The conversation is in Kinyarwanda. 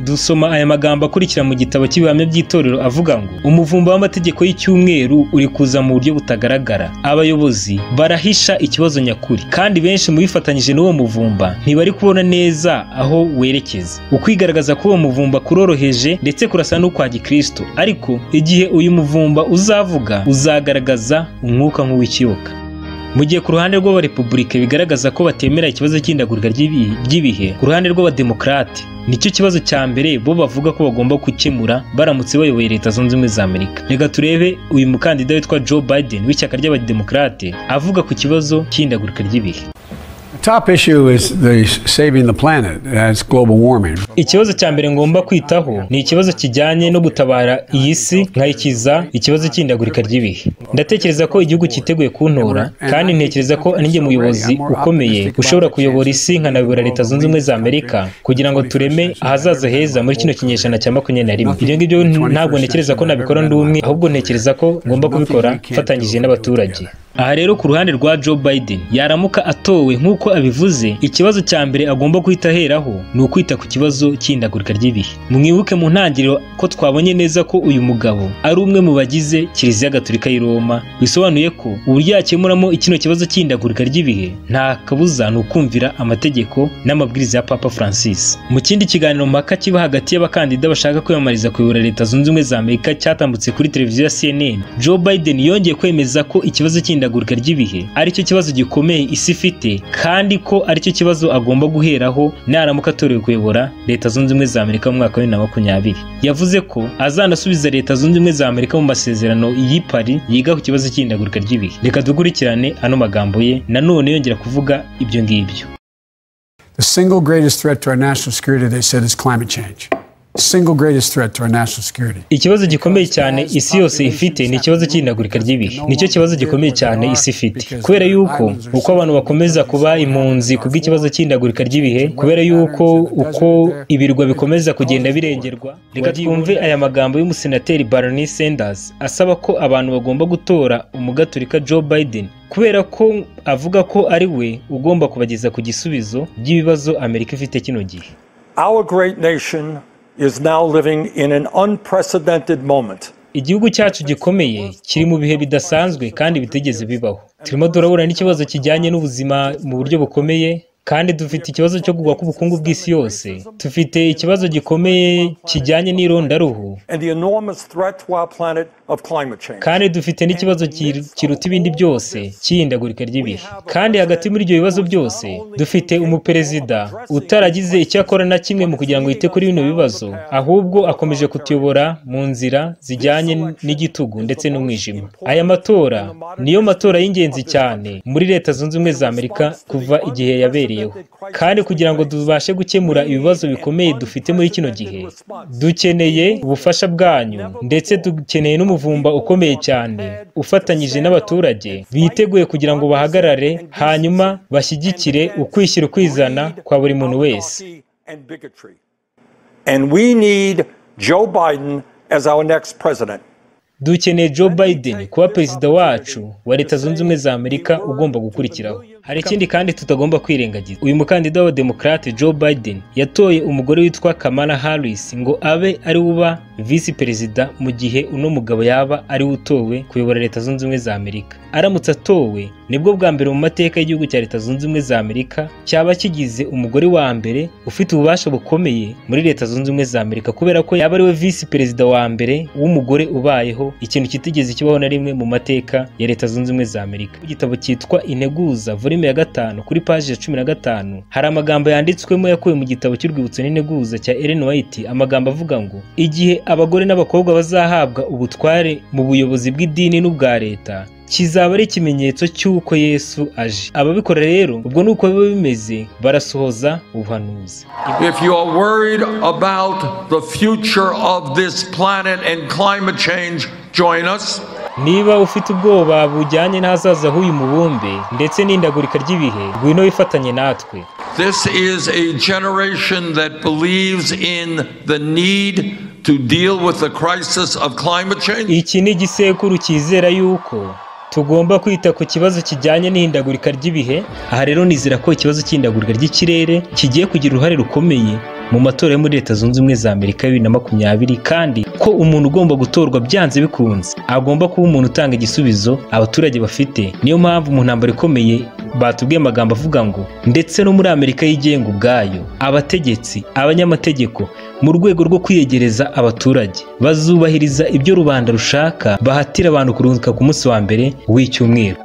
dusoma aya magambo akurikira mu gitabo cy'ibihamya by'itorero avuga ngo umuvumba w'amategeko y'icyumweru uri kuza mu buryo butagaragara. Abayobozi barahisha ikibazo nyakuri, kandi benshi mu bifatanyije n'uwo muvumba ntibari kubona neza aho werekeza. Ukwigaragaza k'uwo muvumba kuroroheje ndetse kurasa n'ukwa Gikristo, ariko igihe uyu muvumba uzavuga uzagaragaza umwuka nk'uw'ikiyoka. Mu gihe ku ruhande rw'abarepublike bigaragaza ko batemera ikibazo cy'indagurika ry'ibihe, ku ruhande rw'abademokrate nicyo kibazo cya mbere bo bavuga ko bagomba gukemura baramutse bayoboye Leta Zunze Ubumwe za Amerika. Reka turebe uyu mukandida witwa Joe Biden w'ishyaka ry'abademokrate avuga ku kibazo cy'indagurika ry'ibihe. Top issue is saving the planet as global warming. Ikibazo cya mbere ngomba kwitaho ni ikibazo kijyanye no gutabara iyi si nkayikiza ikibazo cy'indagurika ry'ibihe. Ndatekereza ko igihugu cyiteguye kuntora, kandi ntekereza ko ninjye muyobozi ukomeye ushobora kuyobora isi nkanayobora Leta Zunze Ubumwe za Amerika kugira ngo tureme ahazaza heza muri kino kinyejana cya 21. Ibyo ngibyo ntabwo ntekereza ko nabikora ndi umwe, ahubwo ntekereza ko ngomba kubikora mfatanyije n'abaturage. Aha rero ku ruhande rwa Joe Biden yaramuka atowe nk'uko abivuze, ikibazo cya mbere agomba kwita aheraho ni ukwita ku kibazo cy'indagurika ry'ibihe. Mwibuke mu ntangiriro ko twabonye neza ko uyu mugabo ari umwe mu bagize Kiliziya Gatolika y'i Roma, bisobanuye ko uburyo yakemuramo ikino kibazo cy'indagurika ry'ibihe nta kabuza ni ukumvira amategeko n'amabwiriza ya Papa Francis. Mu kindi kiganiro mpaka kiba hagati y'abakandida bashaka kwiyamamariza kuyobora Leta Zunze Ubumwe za Amerika cyatambutse kuri televiziyo ya CNN, Joe Biden yongeye kwemeza ko ikibazo cy'indagurika ry'ibihe ari cyo kibazo gikomeye isi ifite, kandi ko ari cyo kibazo agomba guheraho naramuka atorewe kuyobora Leta Zunze Ubumwe za Amerika mu mwaka wa 2020. Yavuze ko azanasubiza Leta Zunze Ubumwe za Amerika mu masezerano y'i Paris yiga ku kibazo cy'indagurika ry'ibihe. Reka dukurikirane ano magambo ye nanone yongera kuvuga ibyo ngibyo. The single greatest threat to our national security, they said, is climate change. Single greatest threat to our national security. Ikibazo gikomeye cyane isi yose ifite ni ikibazo cy'indagurika ry'ibihe. Nicyo kibazo gikomeye cyane isi ifite. Kubera yuko uko abantu bakomeza kuba impunzi kubw'ikibazo cy'indagurika ry'ibihe, kubera yuko uko ibirwa bikomeza kugenda birengerwa. Reka twumve aya magambo y'umusenateri Bernie Sanders asaba ko abantu bagomba gutora umugatolika Joe Biden, kubera ko avuga ko ari we ugomba kubageza ku gisubizo by'ibibazo Amerika ifite kino gihe. Our great nation is now living in an unprecedented moment. Igihugu cyacu gikomeye kiri mu bihe bidasanzwe kandi bitigeze bibaho. Turimo turabura n'ikibazo kijyanye n'ubuzima mu buryo bukomeye, kandi dufite ikibazo cyo kugwa k'ubukungu bw'isi yose. Dufite ikibazo gikomeye kijyanye n'irondaruhu, kandi dufite n'ikibazo kiruta ibindi byose cy'ihindagurika ry'ibihe. Kandi hagati muri ibyo bibazo byose dufite umuperezida utaragize icyo akora na kimwe mu kugira ngo yite kuri bino bibazo, ahubwo akomeje kutuyobora mu nzira zijyanye n'igitugu ndetse n'umwijima. Aya matora niyo matora y'ingenzi cyane muri Leta Zunze Ubumwe za Amerika kuva igihe yabereye. Kandi kugira ngo tubashe gukemura ibibazo bikomeye dufite muri kino gihe, dukeneye ubufasha bwanyu, ndetse dukeneye n'umuvumba ukomeye cyane ufatanyije n'abaturage biteguye kugira ngo bahagarare hanyuma bashyigikire ukwishyira ukwizana kwa buri muntu wese. And we need Joe Biden as our next president. Dukeneye Joe Biden kuba perezida wacu wa Leta Zunze Ubumwe za Amerika ugomba gukurikiraho. Hari ikindi kandi tutagomba kwirengagiza. Uyu mukandida wa Democrat Joe Biden yatoye umugore witwa Kamala Harris ngo abe ari uba vice perezida mu gihe uno mugabo yaba ari utowe kuyobora Leta Zunze Ubumwe za Amerika. Aramutse atowe nibwo bwa mbere mu mateka y'igihugu cya Leta Zunze Ubumwe za Amerika cyaba kigize umugore wa mbere ufite ububasha bukomeye muri Leta Zunze Ubumwe za Amerika, kubera ko yaba ari we vice perezida wa mbere w'umugore ubayeho, ikintu kitigeze kibaho na rimwe mu mateka ya Leta Zunze Ubumwe za Amerika. Igitabo cyitwa Integuza volume ya 5 kuri page ya 15 hari amagambo yanditswemo yakuwe mu gitabo cy'urwibutso n'Integuza cya Ellen White. Amagambo avuga ngo igihe abagore n'abakobwa bazahabwa ubutware mu buyobozi bw'idini n'ubwa leta, kizaba ari ikimenyetso cy'uko Yesu aje. Ababikora rero ubwo nuko biba bimeze, barasohoza ubuhanuzi. If you are worried about the future of this planet and climate change, join us. Niba ufite ubwoba bujyanye n'ahazaza h'uyu mubumbe ndetse n'indagurika ry'ibihe, ngwino wifatanye natwe. This is a generation that believes in the need to deal with the crisis of climate change. Iki ni igisekuru cyizera yuko tugomba kwita ku kibazo kijyanye n'ihindagurika ry'ibihe. Aha rero nizera ko ikibazo cy'ihindagurika ry'ikirere kigiye kugira uruhare rukomeye mu matora yo muri Leta Zunze Ubumwe za Amerika 2020 kandi ko umuntu ugomba gutorwa byanze bikunze agomba kuba umuntu utanga igisubizo abaturage bafite. Niyo mpamvu mu ntambara ikomeye batubwiye amagambo avuga ngo ndetse no muri Amerika yigenga ubwayo abategetsi abanyamategeko mu rwego rwo kwiyegereza abaturage bazubahiriza ibyo rubanda rushaka bahatira abantu kurunguka ku munsi wa mbere w'icyumweru.